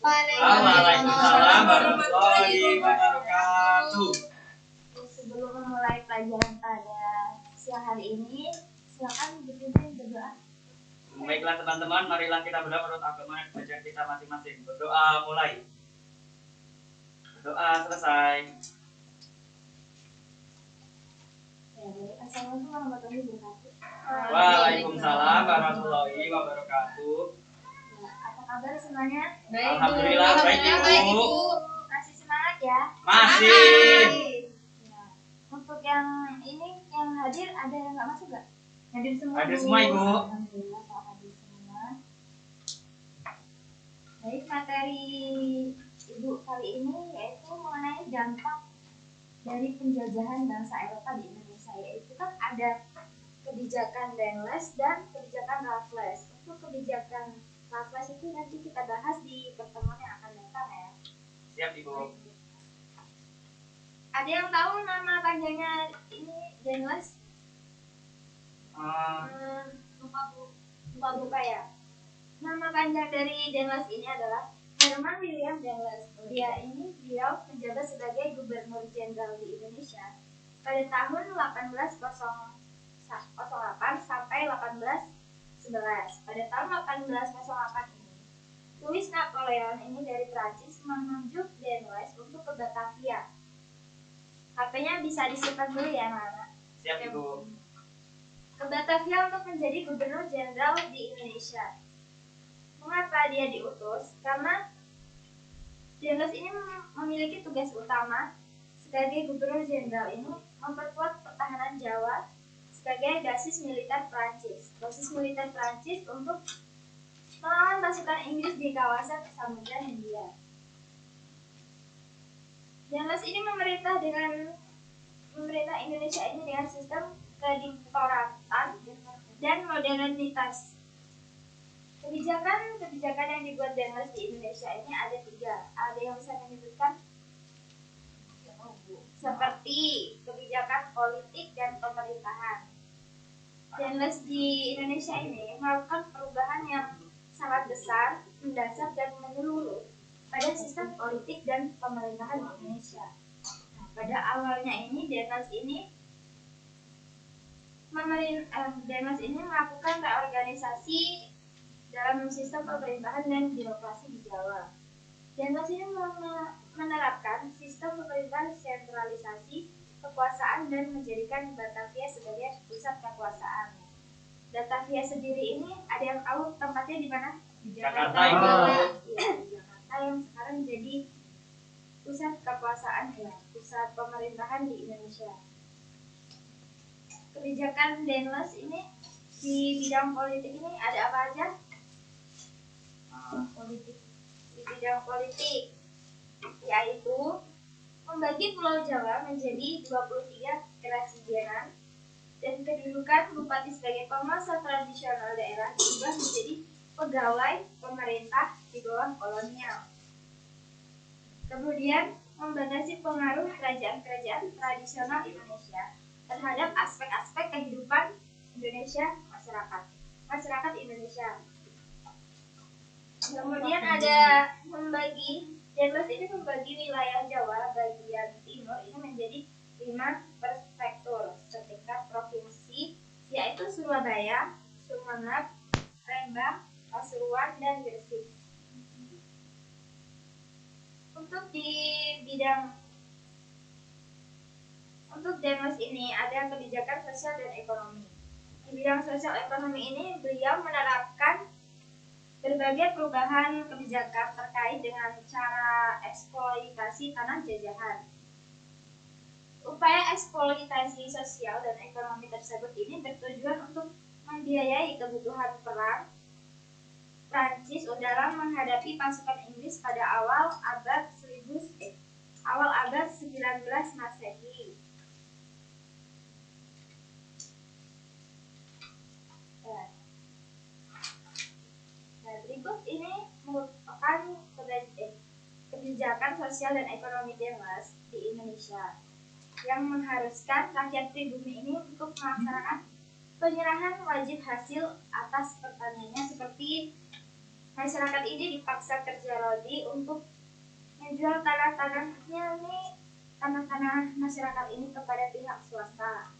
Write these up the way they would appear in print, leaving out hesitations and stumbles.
Waalaikumsalam warahmatullahi wabarakatuh. Sebelum memulai pelajaran pada siang hari ini, silakan dipimpin berdoa. Baiklah teman-teman, marilah kita berdoa menurut agama dan bacaan kita masing-masing. Berdoa mulai. Berdoa selesai. Assalamualaikum warahmatullahi wabarakatuh. Waalaikumsalam warahmatullahi wabarakatuh. Apa kabar semuanya? Alhamdulillah baik Ibu. Masih semangat ya? Masih. Ya. Untuk yang ini yang hadir ada yang nggak masuk nggak? Hadir semua. Hadir semua Ibu. Alhamdulillah kalau hadir semua. Baik, materi Ibu kali ini yaitu mengenai dampak dari penjajahan bangsa Eropa di Indonesia, yaitu kan ada kebijakan Dendles dan kebijakan Raffles. Untuk kebijakan Raffles itu nanti kita bahas di pertemuan yang akan datang ya. Siap Ibu. Ada yang tahu nama panjangnya ini Dendles? Lupa ya. Nama panjang dari Dendles ini adalah Herman William Dendles. Beliau menjabat sebagai Gubernur Jenderal di Indonesia pada tahun 1808 sampai 1811. Pada tahun 1808 ini, Louis Napoleon ini dari Prancis menunjuk Dendles untuk ke Batavia. HP-nya bisa disimpan dulu ya, Nana. Siap Ibu. Ke Batavia untuk menjadi Gubernur Jenderal di Indonesia. Mengapa dia diutus? Karena Dendles ini memiliki tugas utama sebagai Gubernur Jenderal ini memperkuat pertahanan Jawa sebagai basis militer Prancis. Basis militer Prancis untuk melawan pasukan Inggris di kawasan Samudra Hindia. Dendles ini memerintah Indonesia ini dengan sistem kediktatoratan dan modernitas. Kebijakan yang dibuat Dendles di Indonesia ini ada 3. Ada yang bisa menyebutkan seperti kebijakan politik dan pemerintahan. Dendles di Indonesia ini melakukan perubahan yang sangat besar, mendasar dan menyeluruh pada sistem politik dan pemerintahan di Indonesia. Nah, pada awalnya ini Dendles ini melakukan reorganisasi dalam sistem pemerintahan dan birokrasi di Jawa. Dendles ini menerapkan sistem pemerintahan sentralisasi kekuasaan dan menjadikan Batavia sebagai pusat kekuasaan. Batavia sendiri ini ada yang tahu tempatnya di mana? Di Jakarta. Di Jakarta yang sekarang menjadi pusat kekuasaan ya, pusat pemerintahan di Indonesia. Kebijakan Dendles ini di bidang politik ini ada apa aja? Di bidang politik yaitu membagi Pulau Jawa menjadi 23 kerajaan dan kedudukan bupati sebagai penguasa tradisional daerah diubah menjadi pegawai pemerintah di bawah kolonial. Kemudian membatasi pengaruh kerajaan-kerajaan tradisional Indonesia terhadap aspek-aspek kehidupan Indonesia, masyarakat Indonesia. Kemudian ada Dendles ini membagi wilayah Jawa bagian timur ini menjadi 5 prefektur setingkat provinsi, yaitu Surabaya, Sumeneb, Rembang, Pasuruan, dan Gresik. Untuk Dendles ini ada kebijakan sosial dan ekonomi. Di bidang sosial ekonomi ini beliau menerapkan berbagai perubahan kebijakan terkait dengan cara eksploitasi tanah jajahan. Upaya eksploitasi sosial dan ekonomi tersebut ini bertujuan untuk membiayai kebutuhan perang Prancis dalam menghadapi pasukan Inggris pada awal abad 19 Masehi. Berikut ini merupakan kebijakan sosial dan ekonomi Dendles di Indonesia yang mengharuskan rakyat pribumi ini untuk melaksanakan penyerahan wajib hasil atas pertaniannya seperti Masyarakat ini dipaksa kerja rodi untuk menjual tanah-tanahnya nih, tanah-tanah masyarakat ini kepada pihak swasta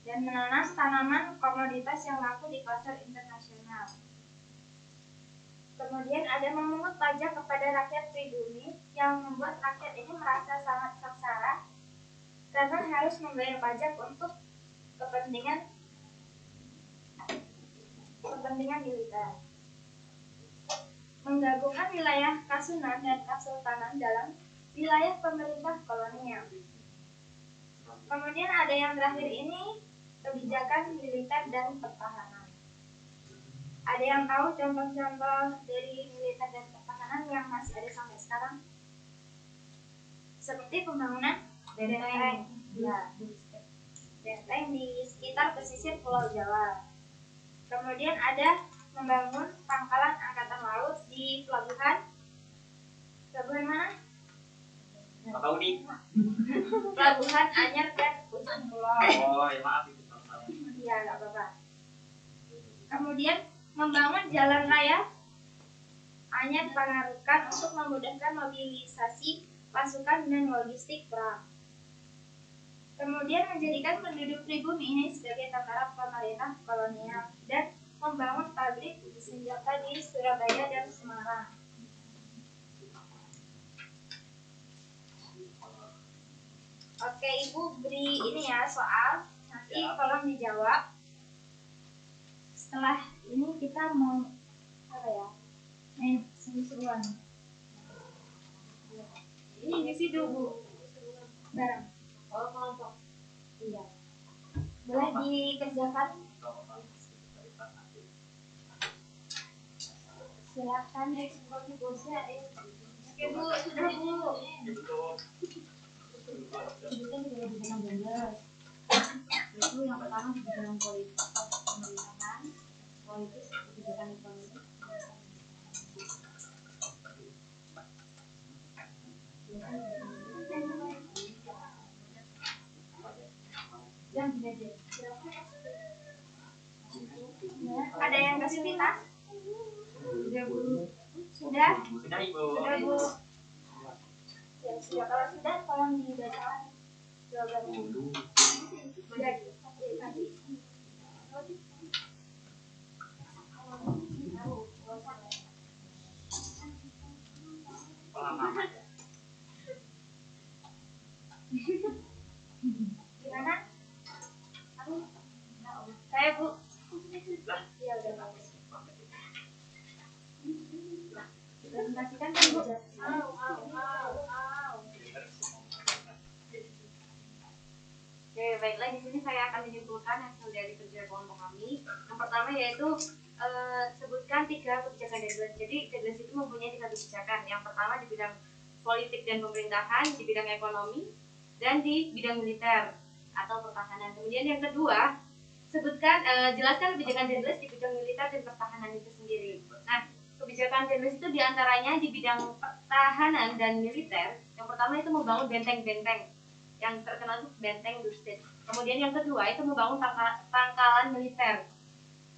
dan menanam tanaman komoditas yang laku di pasar internasional. Kemudian ada memungut pajak kepada rakyat pribumi yang membuat rakyat ini merasa sangat sengsara karena harus membayar pajak untuk kepentingan militer. Menggabungkan wilayah Kasunan dan Kasultanan dalam wilayah pemerintah kolonial. Kemudian ada yang terakhir ini, kebijakan militer dan pertahanan. Ada yang tahu contoh-contoh dari militer dan pertahanan yang masih ada sampai sekarang? Seperti pembangunan benteng, ya, benteng di sekitar pesisir Pulau Jawa. Kemudian ada membangun pangkalan angkatan laut di pelabuhan mana? Nggak tahu nih. Pelabuhan Anyar dan Ujung Kulon. Oh ya maaf itu salah. Iya, nggak apa-apa. Kemudian membangun jalan raya Anyar Pangarukan untuk memudahkan mobilisasi pasukan dan logistik perang. Kemudian menjadikan penduduk pribumi ini sebagai tentara pemerintah kolonial dan membangun pabrik senjata di Surabaya dan Semarang. Oke, Ibu beri ini ya soal, nanti tolong dijawab. Setelah ini kita mau apa ya? Seru-seruan. Ini individu, Bu. Bareng. Oh, kelompok. Iya. Boleh dikerjakan? Silakan seperti bosnya. Oke, Bu, sudah, Bu. Itu juga di bidang gender. Itu yang pertama di bidang politik, pemerintahan, politis, kebijakan ekonomi. Ada yang kesulitan? Sudah, Bu. Sudah? Sudah, Ibu. Sudah, Bu. Ya, sudah. Kalau sudah, tolong dibacakan jawabannya. Sudah. Gimana? Saya, Bu. Ya, udah bagus. Presentasikan kan, Bu? Oke, baiklah, di sini saya akan menyimpulkan hasil dari kerja kelompok kami. Yang pertama yaitu sebutkan 3 kebijakan Deadless. Jadi Deadless itu mempunyai 3 kebijakan. Yang pertama di bidang politik dan pemerintahan, di bidang ekonomi, dan di bidang militer atau pertahanan. Kemudian yang kedua, sebutkan jelaskan kebijakan Deadless di bidang militer dan pertahanan itu sendiri. Nah, kebijakan Deadless itu diantaranya di bidang pertahanan dan militer. Yang pertama itu membangun benteng-benteng yang terkenal itu benteng Dusten. Kemudian yang kedua itu membangun pangkalan militer.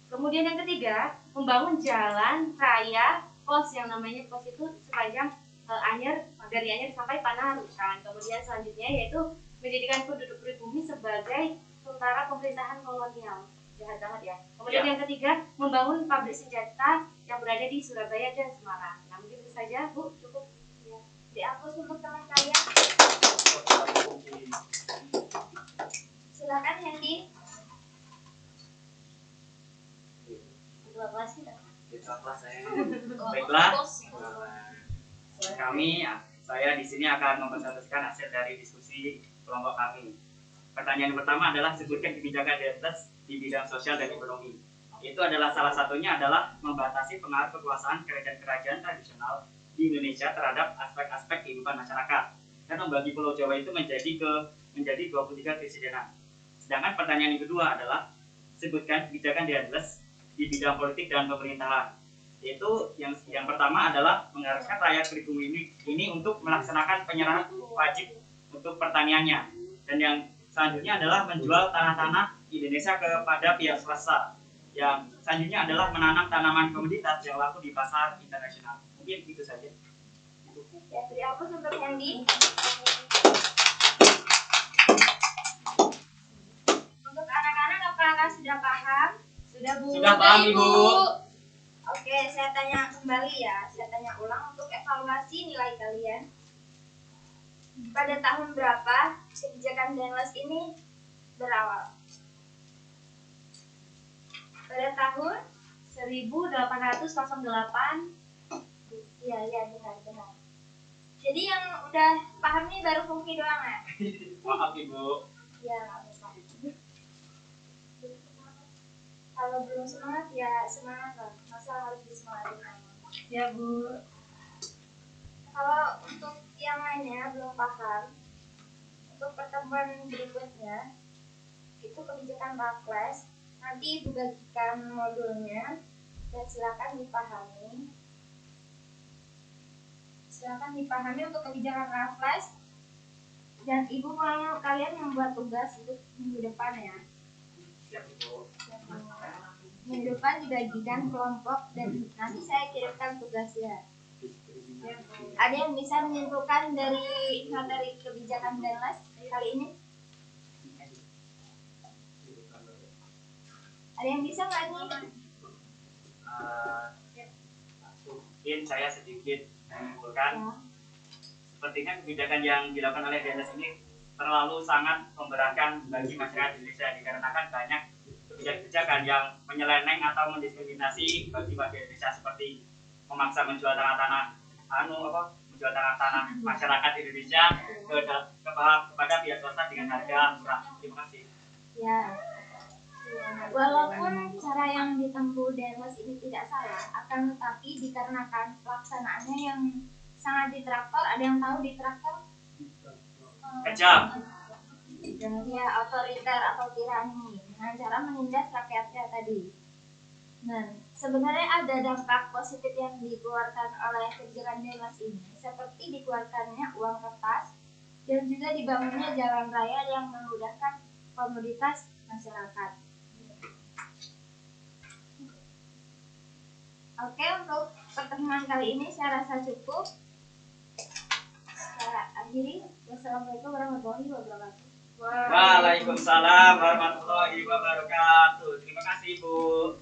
Kemudian yang ketiga membangun jalan raya pos, yang namanya pos itu sepanjang Anyer, dari Anyer sampai Panarukan. Kemudian selanjutnya yaitu menjadikan penduduk pribumi sebagai tentara pemerintahan kolonial. Jahat banget ya. Kemudian yang ketiga membangun pabrik senjata yang berada di Surabaya dan Semarang. Nah, mungkin itu saja, Bu, cukup ya. Dihapus untuk teman kalian. Silakan Hendy. Ketua kelas kita. Ketua kelas saya. Baiklah. Saya di sini akan mempresentasikan hasil dari diskusi kelompok kami. Pertanyaan pertama adalah sebutkan kebijakan Deadless di bidang sosial dan ekonomi. Itu adalah salah satunya adalah membatasi pengaruh kekuasaan kerajaan-kerajaan tradisional di Indonesia terhadap aspek-aspek kehidupan masyarakat dan membagi Pulau Jawa itu menjadi 23 presidenan. Sedangkan pertanyaan yang kedua adalah sebutkan kebijakan Deadless di bidang politik dan pemerintahan. Yaitu yang pertama adalah mengharuskan rakyat pribumi ini untuk melaksanakan penyerahan wajib untuk pertaniannya, dan yang selanjutnya adalah menjual tanah-tanah Indonesia kepada pihak swasta. Yang selanjutnya adalah menanam tanaman komoditas yang laku di pasar internasional. Mungkin itu saja. Ya, beri aplaus untuk Hendy. Untuk anak-anak apakah sudah paham? Sudah, Bu? Sudah paham, Ibu. Oke, saya tanya kembali ya. Saya tanya ulang untuk evaluasi nilai kalian. Pada tahun berapa kebijakan Denles ini berawal? Pada tahun 1808. iya benar. Jadi yang udah paham nih baru Fungki doang ya? Maaf Ibu. Iya, nggak apa-apa. Kalau belum semangat ya semangat lah. Masa harus disemangatin aja. Ya, Bu. Kalau untuk yang lainnya belum paham, untuk pertemuan berikutnya itu kebijakan Rakles. Nanti Ibu bagikan modulnya dan silakan dipahami. Untuk kebijakan Rakles. Dan Ibu mau kalian membuat tugas untuk minggu depan ya. Siap Ibu. Minggu depan dibagikan kelompok dan nanti saya kirimkan tugasnya. Ada yang bisa menyimpulkan dari materi kebijakan Denles kali ini? Ada yang bisa nggak nih? Mungkin saya sedikit menyimpulkan. Ya. Sepertinya kebijakan yang dilakukan oleh Denles ini terlalu sangat memberatkan bagi masyarakat Indonesia dikarenakan banyak kebijakan yang menyeleneng atau mendiskriminasi bagi warga Indonesia seperti memaksa menjual tanah-tanah masyarakat Indonesia kepada pihak swasta dengan harga murah. Terima kasih. Ya. Walaupun cara yang ditempuh Denles ini tidak salah, akan tetapi dikarenakan pelaksanaannya yang sangat ditraktor, ada yang tahu ditraktor? Kejam. Ya, otoriter atau tirani dengan cara menindas rakyatnya tadi. Nah, sebenarnya ada dampak positif yang dikeluarkan oleh kebijakan Denles ini, seperti dikeluarkannya uang kertas dan juga dibangunnya jalan raya yang memudahkan komoditas masyarakat. Oke, untuk pertemuan kali ini saya rasa cukup. Saya akhiri. Wassalamualaikum warahmatullahi wabarakatuh. Waalaikumsalam warahmatullahi wabarakatuh. Terima kasih Bu.